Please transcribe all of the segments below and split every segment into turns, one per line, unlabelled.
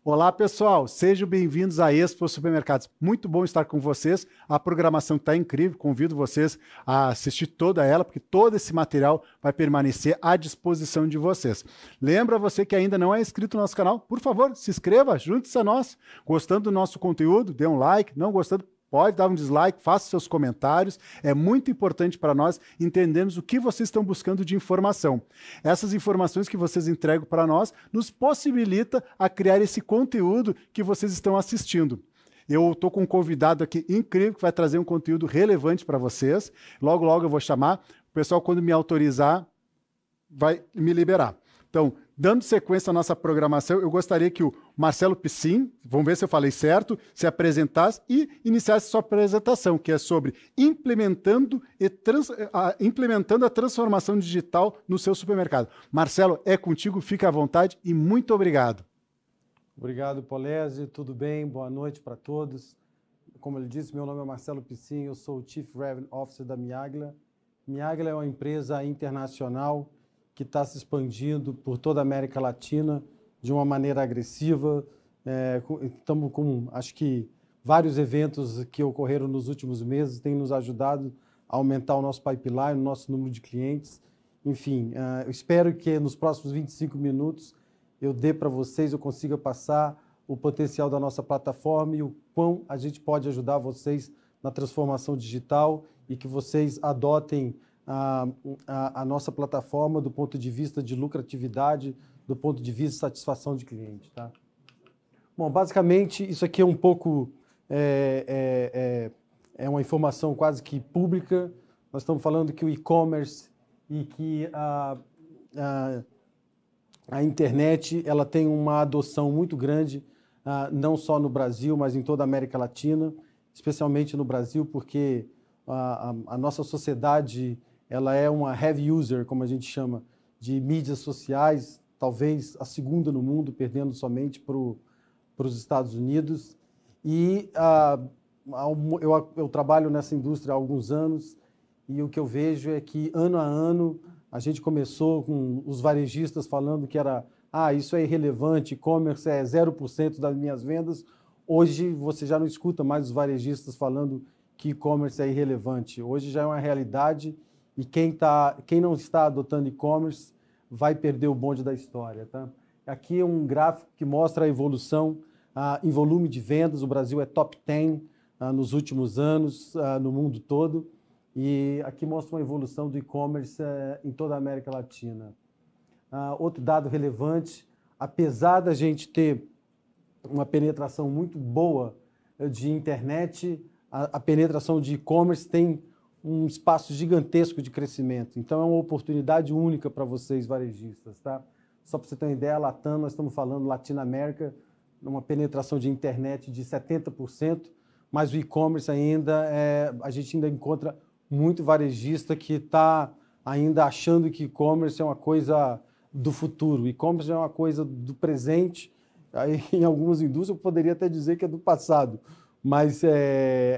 Olá, pessoal, sejam bem-vindos à Expo Supermercados. Muito bom estar com vocês. A programação está incrível, convido vocês a assistir toda ela, porque todo esse material vai permanecer à disposição de vocês. Lembra você que ainda não é inscrito no nosso canal? Por favor, se inscreva, junte-se a nós. Gostando do nosso conteúdo, dê um like. Não gostando, pode dar um dislike, faça seus comentários. É muito importante para nós entendermos o que vocês estão buscando de informação. Essas informações que vocês entregam para nós nos possibilita a criar esse conteúdo que vocês estão assistindo. Eu estou com um convidado aqui incrível que vai trazer um conteúdo relevante para vocês. Logo, logo eu vou chamar. O pessoal, quando me autorizar, vai me liberar. Então, dando sequência à nossa programação, eu gostaria que o Marcelo Piscin, vamos ver se eu falei certo, se apresentasse e iniciasse sua apresentação, que é sobre implementando a transformação digital no seu supermercado. Marcelo, é contigo, fica à vontade e muito obrigado.
Obrigado, Polese. Tudo bem? Boa noite para todos. Como ele disse, meu nome é Marcelo Piscin, eu sou o Chief Revenue Officer da Miagla. Miagla é uma empresa internacional que está se expandindo por toda a América Latina de uma maneira agressiva. Estamos com, acho que, vários eventos que ocorreram nos últimos meses, têm nos ajudado a aumentar o nosso pipeline, o nosso número de clientes. Enfim, eu espero que nos próximos 25 minutos eu dê para vocês, eu consiga passar o potencial da nossa plataforma e o quão a gente pode ajudar vocês na transformação digital e que vocês adotem a nossa plataforma do ponto de vista de lucratividade, do ponto de vista de satisfação de cliente. Tá? Bom, basicamente, isso aqui é um pouco, é uma informação quase que pública. Nós estamos falando que o e-commerce e que a internet ela tem uma adoção muito grande, não só no Brasil, mas em toda a América Latina, especialmente no Brasil, porque a nossa sociedade ela é uma heavy user, como a gente chama, de mídias sociais, talvez a segunda no mundo, perdendo somente para os Estados Unidos. E eu trabalho nessa indústria há alguns anos e o que eu vejo é que, ano a ano, a gente começou com os varejistas falando que era isso é irrelevante, e-commerce é 0% das minhas vendas. Hoje você já não escuta mais os varejistas falando que e-commerce é irrelevante. Hoje já é uma realidade e quem não está adotando e-commerce vai perder o bonde da história. Tá? Aqui é um gráfico que mostra a evolução em volume de vendas. O Brasil é top 10 nos últimos anos no mundo todo. E aqui mostra uma evolução do e-commerce em toda a América Latina. Outro dado relevante, apesar da gente ter uma penetração muito boa de internet, a penetração de e-commerce tem um espaço gigantesco de crescimento. Então, é uma oportunidade única para vocês, varejistas. Tá? Só para você ter uma ideia, a Latam, nós estamos falando Latinoamérica, uma penetração de internet de 70%, mas o e-commerce ainda, a gente ainda encontra muito varejista que está ainda achando que e-commerce é uma coisa do futuro. E-commerce é uma coisa do presente. Aí, em algumas indústrias, eu poderia até dizer que é do passado. Mas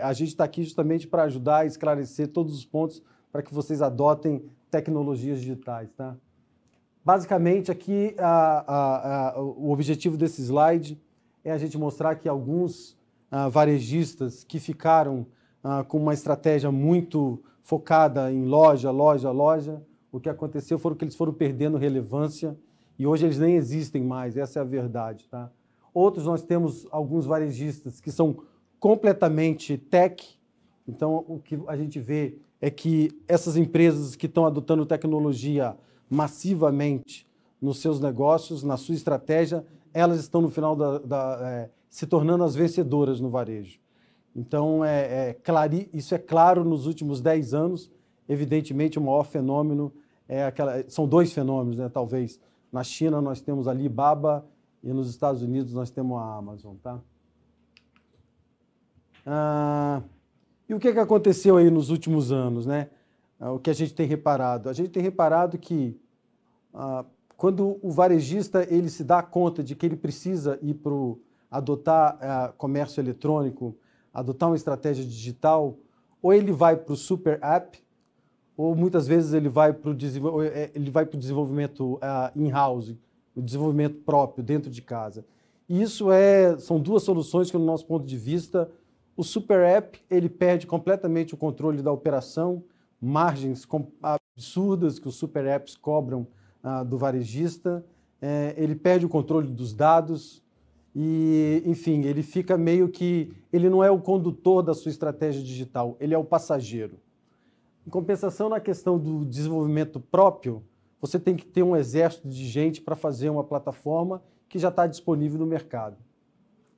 a gente está aqui justamente para ajudar a esclarecer todos os pontos para que vocês adotem tecnologias digitais. Tá? Basicamente, aqui, o objetivo desse slide é a gente mostrar que alguns varejistas que ficaram com uma estratégia muito focada em loja, o que aconteceu foi que eles foram perdendo relevância e hoje eles nem existem mais, essa é a verdade. Tá? Outros, nós temos alguns varejistas que são completamente tech, então o que a gente vê é que essas empresas que estão adotando tecnologia massivamente nos seus negócios, na sua estratégia, elas estão no final se tornando as vencedoras no varejo. Então, isso é claro nos últimos 10 anos. Evidentemente, o maior fenômeno são dois fenômenos, né, talvez. Na China, nós temos a Alibaba e nos Estados Unidos, nós temos a Amazon. Tá? E o que aconteceu aí nos últimos anos? Né? O que a gente tem reparado? A gente tem reparado que quando o varejista ele se dá conta de que ele precisa ir para adotar comércio eletrônico, adotar uma estratégia digital, ou ele vai para o super app, ou muitas vezes ele vai para o desenvolvimento in-house, o desenvolvimento próprio, dentro de casa. E isso são duas soluções que, no nosso ponto de vista, o Super App ele perde completamente o controle da operação, margens absurdas que os Super Apps cobram do varejista, ele perde o controle dos dados e, enfim, ele fica meio que... Ele não é o condutor da sua estratégia digital, ele é o passageiro. Em compensação, na questão do desenvolvimento próprio, você tem que ter um exército de gente para fazer uma plataforma que já está disponível no mercado.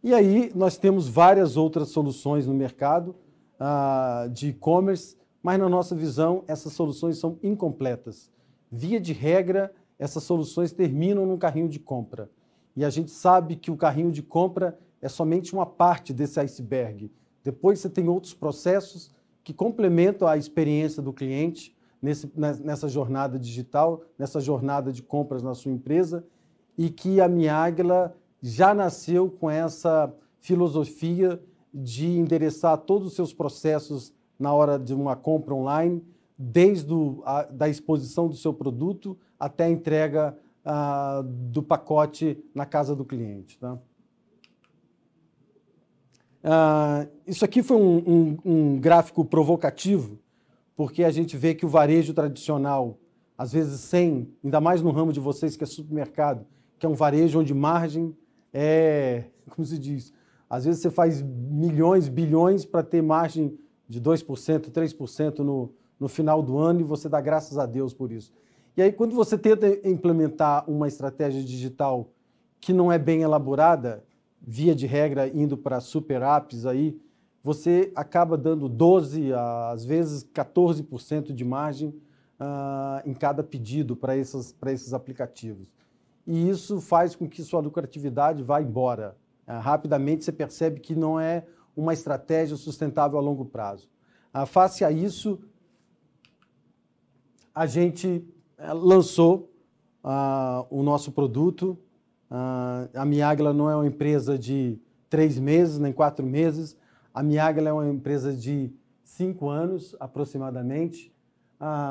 E aí nós temos várias outras soluções no mercado de e-commerce, mas na nossa visão essas soluções são incompletas. Via de regra, essas soluções terminam no carrinho de compra. E a gente sabe que o carrinho de compra é somente uma parte desse iceberg. Depois você tem outros processos que complementam a experiência do cliente nessa jornada digital, nessa jornada de compras na sua empresa, e que a Miagla já nasceu com essa filosofia de endereçar todos os seus processos na hora de uma compra online, desde da exposição do seu produto até a entrega do pacote na casa do cliente. Tá? Isso aqui foi um gráfico provocativo, porque a gente vê que o varejo tradicional, às vezes ainda mais no ramo de vocês que é supermercado, que é um varejo onde margem como se diz, às vezes você faz milhões, bilhões para ter margem de 2%, 3% no final do ano e você dá graças a Deus por isso. E aí quando você tenta implementar uma estratégia digital que não é bem elaborada, via de regra indo para super apps aí, você acaba dando 12%, às vezes 14% de margem em cada pedido para esses aplicativos. E isso faz com que sua lucratividade vá embora. Rapidamente você percebe que não é uma estratégia sustentável a longo prazo. Face a isso, a gente lançou o nosso produto. A Miagla não é uma empresa de 3 meses, nem 4 meses. A Miagla é uma empresa de 5 anos, aproximadamente.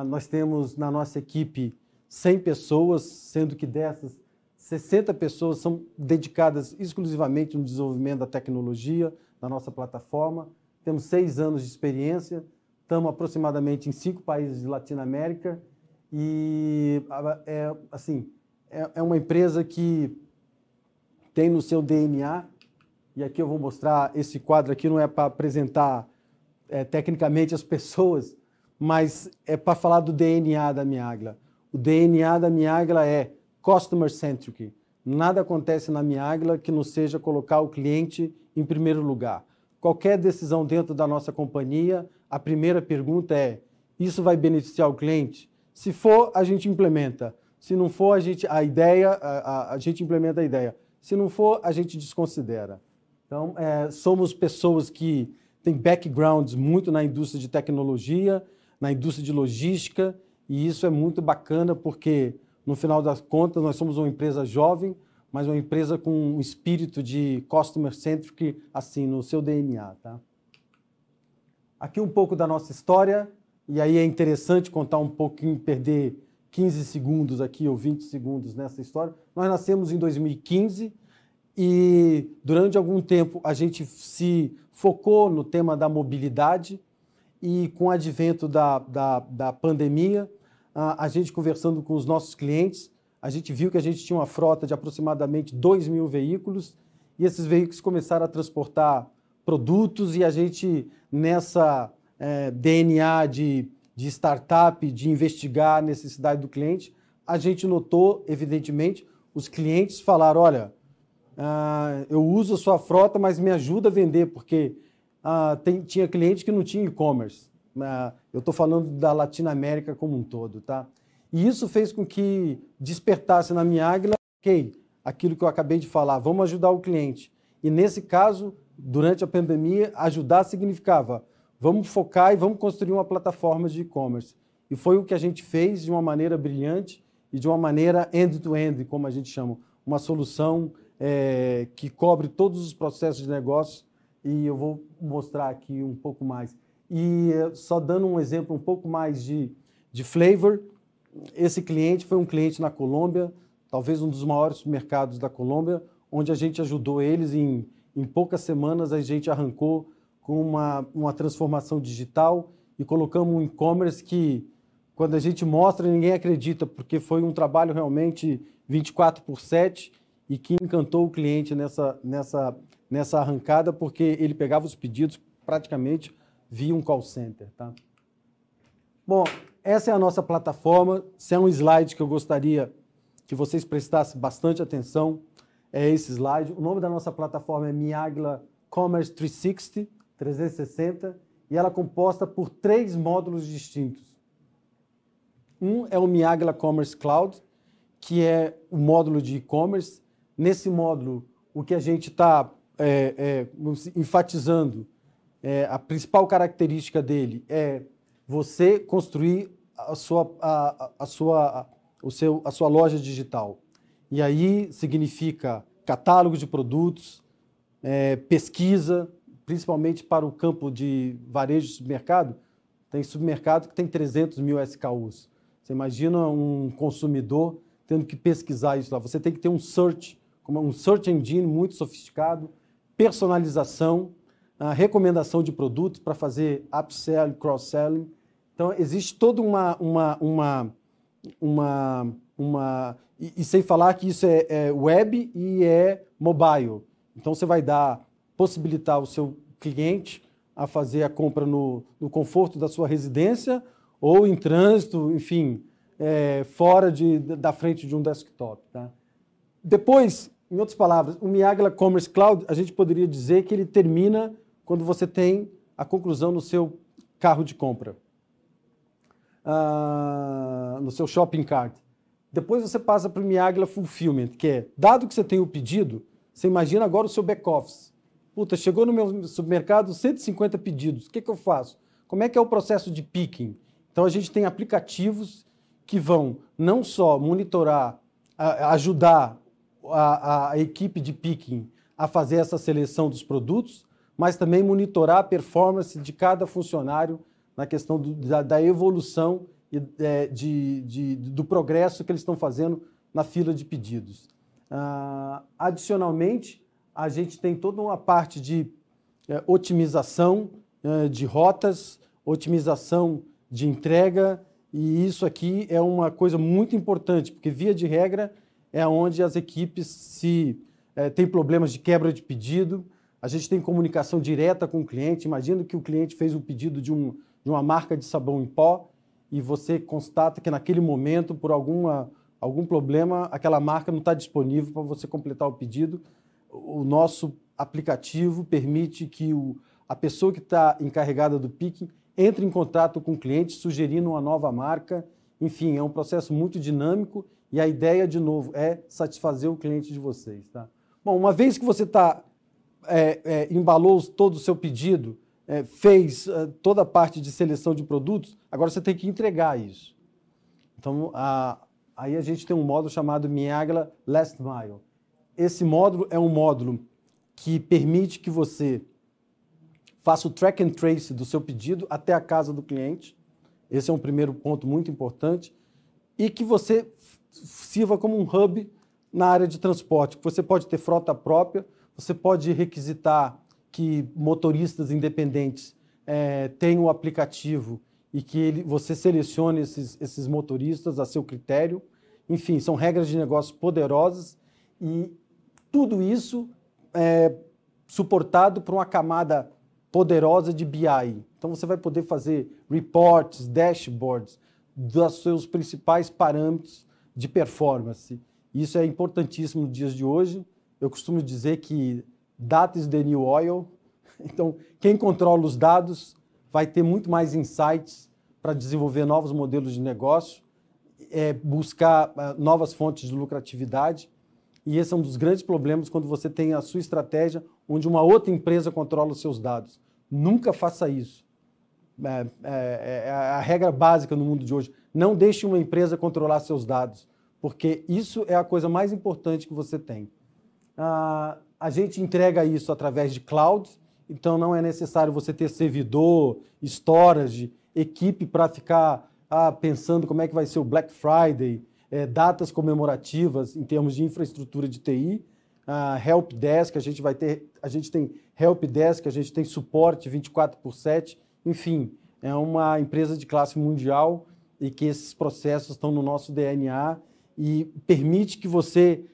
Nós temos na nossa equipe 100 pessoas, sendo que dessas 60 pessoas são dedicadas exclusivamente no desenvolvimento da tecnologia da nossa plataforma. Temos 6 anos de experiência, estamos aproximadamente em 5 países de Latinoamérica e é uma empresa que tem no seu DNA, e aqui eu vou mostrar, esse quadro aqui não é para apresentar tecnicamente as pessoas, mas é para falar do DNA da Miagla. O DNA da Miagla é Customer Centric. Nada acontece na Miagla que não seja colocar o cliente em primeiro lugar. Qualquer decisão dentro da nossa companhia, a primeira pergunta é: isso vai beneficiar o cliente? Se for, a gente implementa. Se não for, a gente implementa a ideia. Se não for, a gente desconsidera. Então, somos pessoas que têm backgrounds muito na indústria de tecnologia, na indústria de logística, e isso é muito bacana porque, no final das contas, nós somos uma empresa jovem, mas uma empresa com um espírito de customer centric, assim, no seu DNA. Tá? Aqui um pouco da nossa história, e aí é interessante contar um pouquinho, perder 15 segundos aqui ou 20 segundos nessa história. Nós nascemos em 2015 e, durante algum tempo, a gente se focou no tema da mobilidade e, com o advento da pandemia, a gente conversando com os nossos clientes, a gente viu que a gente tinha uma frota de aproximadamente 2.000 veículos e esses veículos começaram a transportar produtos e a gente, nessa DNA de startup, de investigar a necessidade do cliente, a gente notou, evidentemente, os clientes falaram: olha, eu uso a sua frota, mas me ajuda a vender, porque tinha cliente que não tinha e-commerce. Eu estou falando da Latinoamérica como um todo, tá? E isso fez com que despertasse na Miagla, aquilo que eu acabei de falar, vamos ajudar o cliente. E nesse caso, durante a pandemia, ajudar significava: vamos focar e vamos construir uma plataforma de e-commerce. E foi o que a gente fez de uma maneira brilhante e de uma maneira end-to-end, como a gente chama, uma solução que cobre todos os processos de negócio, e eu vou mostrar aqui um pouco mais. E só dando um exemplo um pouco mais de flavor, esse cliente foi um cliente na Colômbia, talvez um dos maiores mercados da Colômbia, onde a gente ajudou eles em poucas semanas, a gente arrancou com uma transformação digital e colocamos um e-commerce que, quando a gente mostra, ninguém acredita, porque foi um trabalho realmente 24/7 e que encantou o cliente nessa arrancada, porque ele pegava os pedidos praticamente via um call center. Tá? Bom, essa é a nossa plataforma. Esse é um slide que eu gostaria que vocês prestassem bastante atenção. É esse slide. O nome da nossa plataforma é Miagla Commerce 360, e ela é composta por 3 módulos distintos. Um é o Miagla Commerce Cloud, que é o módulo de e-commerce. Nesse módulo, o que a gente está enfatizando, a principal característica dele é você construir a sua loja digital. E aí significa catálogo de produtos, pesquisa, principalmente para o campo de varejo de supermercado. Tem supermercado que tem 300 mil SKUs. Você imagina um consumidor tendo que pesquisar isso lá. Você tem que ter um search engine muito sofisticado, personalização, a recomendação de produtos para fazer upselling, cross-selling. Então, existe toda e sem falar que isso é web e é mobile. Então, você vai possibilitar o seu cliente a fazer a compra no conforto da sua residência ou em trânsito, enfim, fora da frente de um desktop. Tá? Depois, em outras palavras, o Miagla Commerce Cloud, a gente poderia dizer que ele termina quando você tem a conclusão no seu carro de compra, no seu shopping cart. Depois você passa para o Miagla Fulfillment, que é, dado que você tem o pedido, você imagina agora o seu back-office. Puta, chegou no meu supermercado 150 pedidos, o que eu faço? Como é que é o processo de picking? Então a gente tem aplicativos que vão não só monitorar, ajudar a equipe de picking a fazer essa seleção dos produtos, mas também monitorar a performance de cada funcionário na questão da evolução e do progresso que eles estão fazendo na fila de pedidos. Adicionalmente, a gente tem toda uma parte de otimização de rotas, otimização de entrega, e isso aqui é uma coisa muito importante, porque, via de regra, é onde as equipes têm problemas de quebra de pedido. A gente tem comunicação direta com o cliente. Imagina que o cliente fez um pedido de uma marca de sabão em pó e você constata que naquele momento, por algum problema, aquela marca não está disponível para você completar o pedido. O nosso aplicativo permite que a pessoa que está encarregada do picking entre em contato com o cliente, sugerindo uma nova marca. Enfim, é um processo muito dinâmico e a ideia, de novo, é satisfazer o cliente de vocês. Tá? Bom, uma vez que você embalou todo o seu pedido, fez toda a parte de seleção de produtos, agora você tem que entregar isso. Então, aí a gente tem um módulo chamado Miagla Last Mile. Esse módulo é um módulo que permite que você faça o track and trace do seu pedido até a casa do cliente. Esse é um primeiro ponto muito importante. E que você sirva como um hub na área de transporte. Você pode ter frota própria, você pode requisitar que motoristas independentes tenham o aplicativo e que você selecione esses motoristas a seu critério. Enfim, são regras de negócio poderosas e tudo isso é suportado por uma camada poderosa de BI. Então você vai poder fazer reports, dashboards dos seus principais parâmetros de performance. Isso é importantíssimo nos dias de hoje. Eu costumo dizer que data is the new oil. Então, quem controla os dados vai ter muito mais insights para desenvolver novos modelos de negócio, buscar novas fontes de lucratividade. E esse é um dos grandes problemas quando você tem a sua estratégia onde uma outra empresa controla os seus dados. Nunca faça isso. É a regra básica no mundo de hoje. Não deixe uma empresa controlar seus dados, porque isso é a coisa mais importante que você tem. A gente entrega isso através de cloud, então não é necessário você ter servidor, storage, equipe para ficar pensando como é que vai ser o Black Friday, datas comemorativas em termos de infraestrutura de TI. help desk, a gente tem help desk, a gente tem suporte 24/7, enfim, é uma empresa de classe mundial e que esses processos estão no nosso DNA e permite que você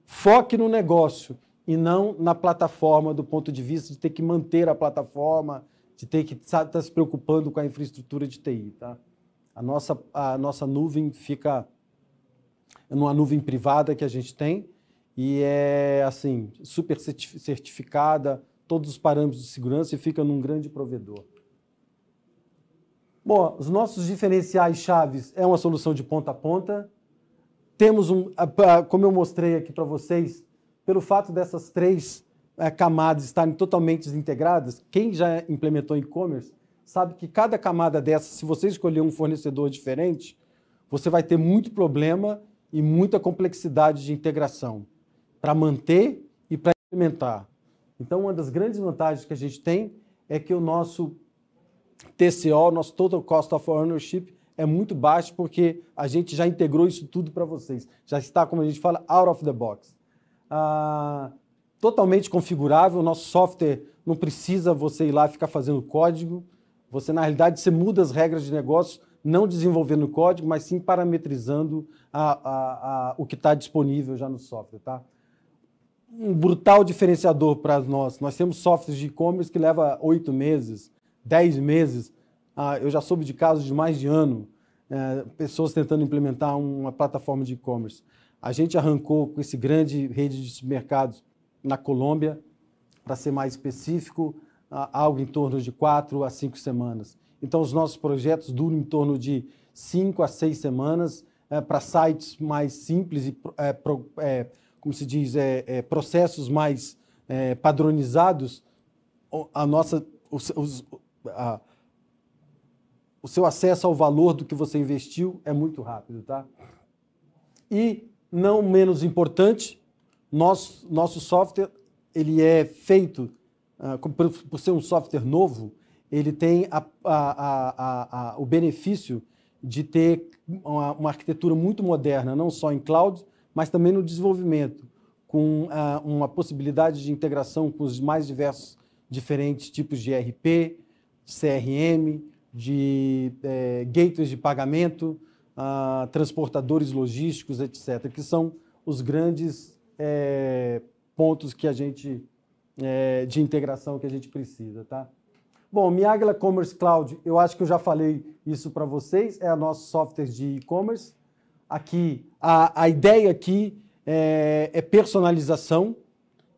foque no negócio e não na plataforma do ponto de vista de ter que manter a plataforma, de ter que estar se preocupando com a infraestrutura de TI. Tá? A nossa nuvem fica numa nuvem privada que a gente tem e é assim, super certificada, todos os parâmetros de segurança e fica num grande provedor. Bom, os nossos diferenciais chaves é uma solução de ponta a ponta. Temos como eu mostrei aqui para vocês, pelo fato dessas três camadas estarem totalmente integradas, quem já implementou e-commerce sabe que cada camada dessa, se você escolher um fornecedor diferente, você vai ter muito problema e muita complexidade de integração para manter e para implementar. Então, uma das grandes vantagens que a gente tem é que o nosso TCO, nosso Total Cost of Ownership, é muito baixo porque a gente já integrou isso tudo para vocês. Já está, como a gente fala, out of the box. Totalmente configurável, o nosso software não precisa você ir lá e ficar fazendo código. Você, na realidade, você muda as regras de negócio, não desenvolvendo código, mas sim parametrizando o que está disponível já no software. Tá? Um brutal diferenciador para nós. Nós temos softwares de e-commerce que leva 8 meses, 10 meses. Eu já soube de casos de mais de ano, pessoas tentando implementar uma plataforma de e-commerce. A gente arrancou com esse grande rede de supermercados na Colômbia, para ser mais específico, algo em torno de 4 a 5 semanas. Então, os nossos projetos duram em torno de 5 a 6 semanas para sites mais simples e, como se diz, processos mais padronizados. O seu acesso ao valor do que você investiu é muito rápido, tá? E, não menos importante, nosso software, ele é feito, por ser um software novo, ele tem o benefício de ter uma arquitetura muito moderna, não só em cloud, mas também no desenvolvimento, com uma possibilidade de integração com os mais diversos, diferentes tipos de ERP, CRM, de gateways de pagamento, transportadores logísticos, etc., que são os grandes pontos que a gente, de integração que a gente precisa. Tá? Bom, Miagla Commerce Cloud, eu acho que eu já falei isso para vocês, é o nosso software de e-commerce. Aqui, a ideia aqui é personalização,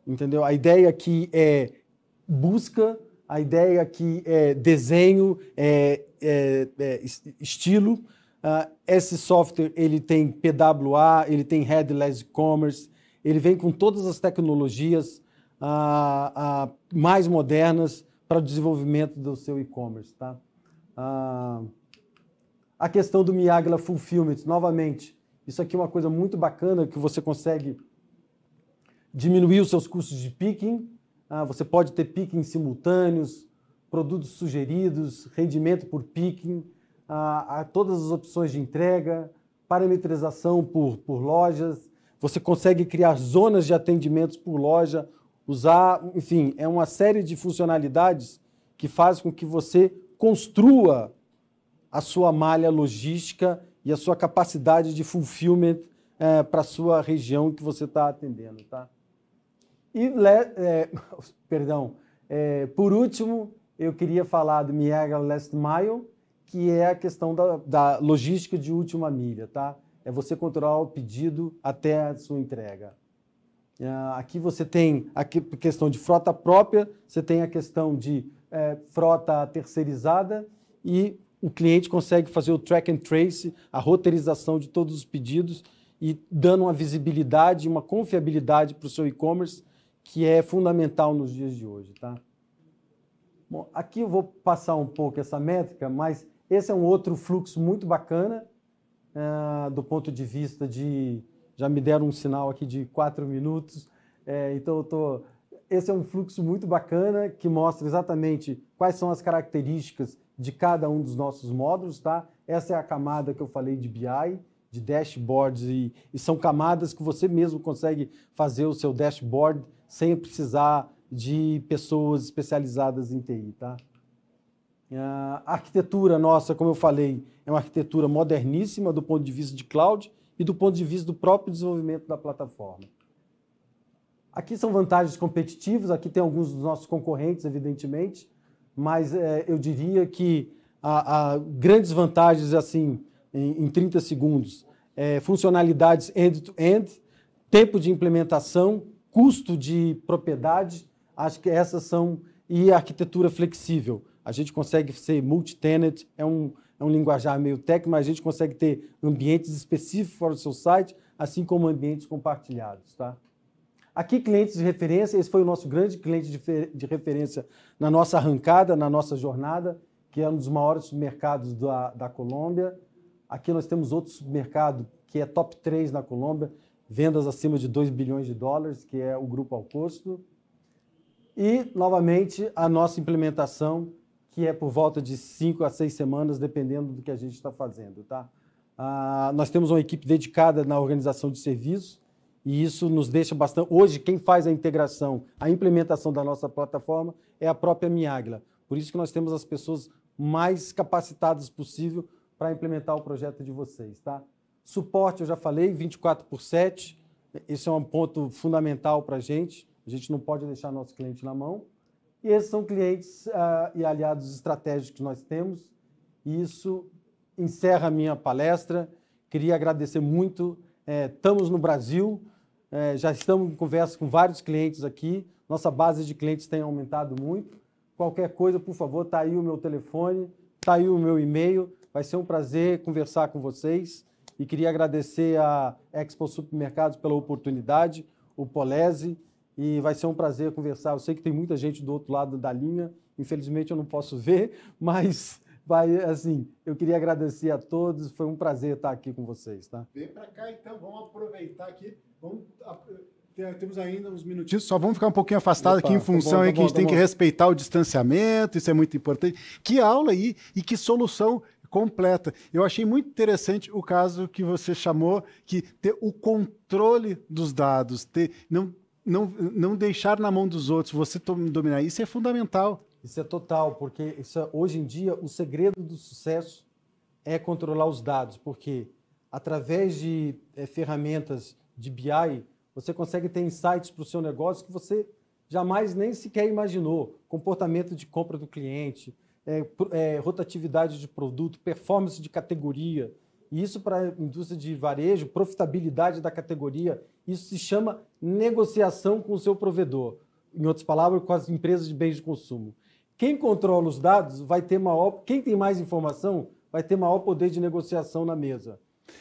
entendeu? A ideia aqui é busca, a ideia aqui é desenho, estilo. Esse software ele tem PWA, ele tem Headless Commerce, ele vem com todas as tecnologias mais modernas para o desenvolvimento do seu e-commerce. Tá? A questão do Miagla Fulfillment, novamente, isso aqui é uma coisa muito bacana que você consegue diminuir os seus custos de picking. Você pode ter picking simultâneos, produtos sugeridos, rendimento por picking, todas as opções de entrega, parametrização por lojas. Você consegue criar zonas de atendimentos por loja, enfim, é uma série de funcionalidades que faz com que você construa a sua malha logística e a sua capacidade de fulfillment para a sua região que você está atendendo. Tá? E, por último, eu queria falar do Miagla Last Mile, que é a questão da logística de última milha. Tá? É você controlar o pedido até a sua entrega. Aqui você tem a questão de frota própria, você tem a questão de frota terceirizada e o cliente consegue fazer o track and trace, a roteirização de todos os pedidos e dando uma visibilidade, uma confiabilidade para o seu e-commerce que é fundamental nos dias de hoje. Tá? Bom, aqui eu vou passar um pouco essa métrica, mas esse é um outro fluxo muito bacana do ponto de vista de... Já me deram um sinal aqui de 4 minutos, então esse é um fluxo muito bacana que mostra exatamente quais são as características de cada um dos nossos módulos. Tá? Essa é a camada que eu falei de BI, de dashboards e são camadas que você mesmo consegue fazer o seu dashboard sem precisar de pessoas especializadas em TI, tá? A arquitetura nossa, como eu falei, é uma arquitetura moderníssima do ponto de vista de cloud e do ponto de vista do próprio desenvolvimento da plataforma. Aqui são vantagens competitivas, aqui tem alguns dos nossos concorrentes, evidentemente, mas eu diria que há grandes vantagens assim em 30 segundos. Funcionalidades end-to-end, tempo de implementação, custo de propriedade, acho que essas são, e arquitetura flexível. A gente consegue ser multi-tenant, é um linguajar meio técnico, mas a gente consegue ter ambientes específicos para o seu site, assim como ambientes compartilhados, tá? Aqui, clientes de referência, esse foi o nosso grande cliente de referência na nossa arrancada, na nossa jornada, que é um dos maiores mercados da Colômbia. Aqui nós temos outro supermercado que é top 3 na Colômbia, vendas acima de 2 bilhões de dólares, que é o Grupo Alcosto. E, novamente, a nossa implementação, que é por volta de 5 a 6 semanas, dependendo do que a gente está fazendo, tá? Nós temos uma equipe dedicada na organização de serviços, e isso nos deixa bastante... Hoje, quem faz a integração, a implementação da nossa plataforma é a própria Miagla. Por isso que nós temos as pessoas mais capacitadas possível para implementar o projeto de vocês, tá? Suporte, eu já falei, 24/7. Esse é um ponto fundamental para a gente não pode deixar nosso cliente na mão. E esses são clientes e aliados estratégicos que nós temos. E isso encerra a minha palestra. Queria agradecer muito. Estamos no Brasil, já estamos em conversa com vários clientes aqui. Nossa base de clientes tem aumentado muito. Qualquer coisa, por favor, está aí o meu telefone, está aí o meu e-mail. Vai ser um prazer conversar com vocês. E queria agradecer a Expo Supermercados pela oportunidade, o Polese, e vai ser um prazer conversar. Eu sei que tem muita gente do outro lado da linha, infelizmente eu não posso ver, mas eu queria agradecer a todos, foi um prazer estar aqui com vocês, tá?
Vem para cá então, vamos aproveitar aqui, temos ainda uns minutinhos, só vamos ficar um pouquinho afastados aqui em função aí que a gente tem que respeitar o distanciamento, isso é muito importante. Que aula aí e que solução completa. Eu achei muito interessante o caso que você chamou, que ter o controle dos dados, não deixar na mão dos outros, você dominar, isso é fundamental.
Isso é total, porque hoje em dia o segredo do sucesso é controlar os dados, porque através de ferramentas de BI, você consegue ter insights para o seu negócio que você jamais nem sequer imaginou. Comportamento de compra do cliente, rotatividade de produto, performance de categoria. E isso para a indústria de varejo, profitabilidade da categoria, isso se chama negociação com o seu provedor. Em outras palavras, com as empresas de bens de consumo. Quem controla os dados vai ter quem tem mais informação vai ter maior poder de negociação na mesa.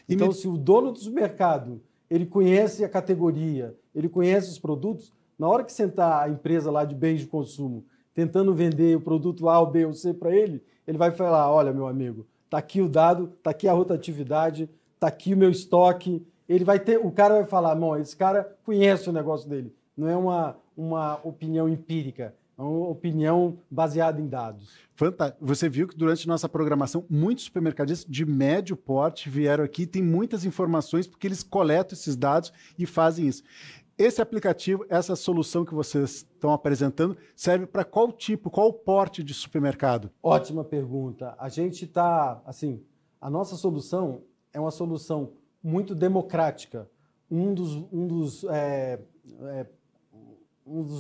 Então, se o dono do mercado ele conhece a categoria, ele conhece os produtos, na hora que sentar a empresa lá de bens de consumo tentando vender o produto A, o B ou C para ele, ele vai falar, olha, meu amigo, está aqui o dado, está aqui a rotatividade, está aqui o meu estoque. O cara vai falar, bom, esse cara conhece o negócio dele. Não é uma opinião empírica, é uma opinião baseada em dados.
Fantástico. Você viu que durante nossa programação, muitos supermercadistas de médio porte vieram aqui, tem muitas informações, porque eles coletam esses dados e fazem isso. Esse aplicativo, essa solução que vocês estão apresentando, serve para qual porte de supermercado?
Ótima pergunta. A gente está, a nossa solução é uma solução muito democrática. Um dos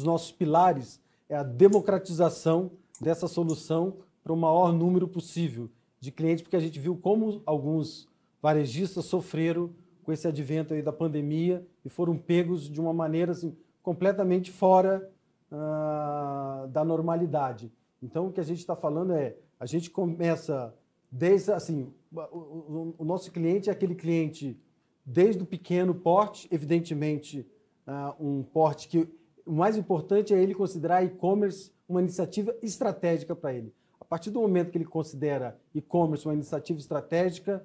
nossos pilares é a democratização dessa solução para o maior número possível de clientes, porque a gente viu como alguns varejistas sofreram com esse advento aí da pandemia e foram pegos de uma maneira completamente fora da normalidade. Então, o que a gente está falando a gente começa desde, o nosso cliente é aquele cliente desde o pequeno porte, evidentemente, um porte que o mais importante é ele considerar e-commerce uma iniciativa estratégica para ele. A partir do momento que ele considera e-commerce uma iniciativa estratégica,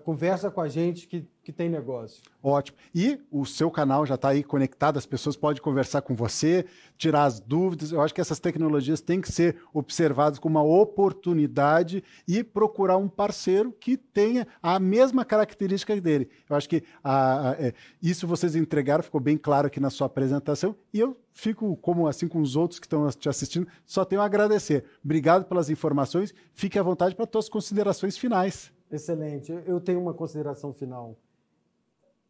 conversa com a gente que tem negócio.
Ótimo. E o seu canal já está aí conectado, as pessoas podem conversar com você, tirar as dúvidas. Eu acho que essas tecnologias têm que ser observadas como uma oportunidade e procurar um parceiro que tenha a mesma característica dele. Eu acho que isso vocês entregaram, ficou bem claro aqui na sua apresentação, e eu fico, como assim com os outros que estão te assistindo, só tenho a agradecer. Obrigado pelas informações, fique à vontade para suas considerações finais.
Excelente. Eu tenho uma consideração final.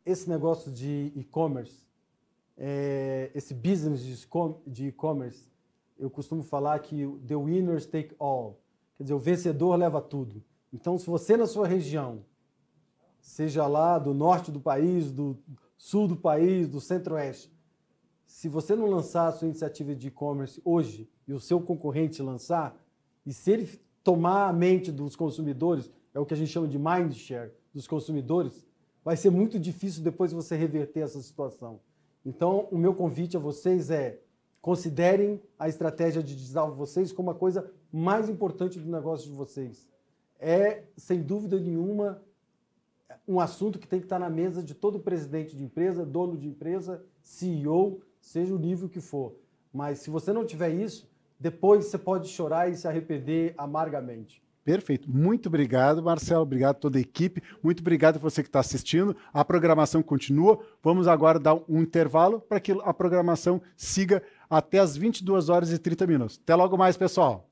Esse negócio de e-commerce, esse business de e-commerce, eu costumo falar que the winners take all. Quer dizer, o vencedor leva tudo. Então, se você na sua região, seja lá do norte do país, do sul do país, do centro-oeste, se você não lançar a sua iniciativa de e-commerce hoje e o seu concorrente lançar, e se ele tomar a mente dos consumidores, é o que a gente chama de mind share dos consumidores, vai ser muito difícil depois você reverter essa situação. Então, o meu convite a vocês é: considerem a estratégia digital de vocês como a coisa mais importante do negócio de vocês. É, sem dúvida nenhuma, um assunto que tem que estar na mesa de todo presidente de empresa, dono de empresa, CEO, seja o nível que for. Mas se você não tiver isso, depois você pode chorar e se arrepender amargamente.
Perfeito. Muito obrigado, Marcelo. Obrigado a toda a equipe. Muito obrigado a você que está assistindo. A programação continua. Vamos agora dar um intervalo para que a programação siga até as 22h30. Até logo mais, pessoal.